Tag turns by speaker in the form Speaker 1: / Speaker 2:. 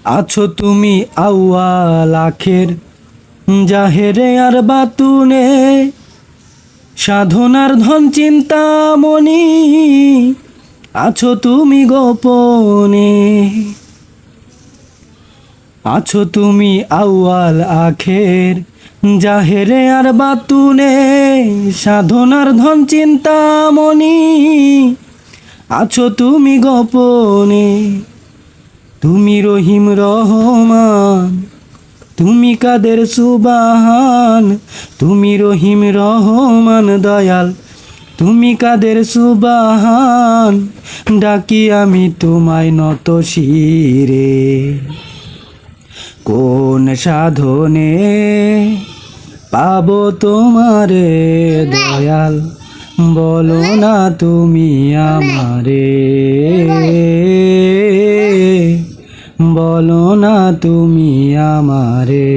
Speaker 1: আছো তুমি আউয়াল আখের, জাহেরে আর বাতুনে, সাধনার ধন চিন্তামণি, আছো তুমি গোপনে। আছো তুমি আউয়াল আখের, জাহেরে আর বাতুনে, সাধনার ধন চিন্তামণি, আছো তুমি গোপনে। তুমি রহিম রহমান, তুমি কাদের সুবাহান, তুমি রহিম রহমান দয়াল, তুমি কাদের সুবাহান, ডাকি আমি তোমায় নত শিরে। কোন সাধনে পাবো তোমারে দয়াল, বলো না তুমি আমারে, বলো না তুমি আমারে।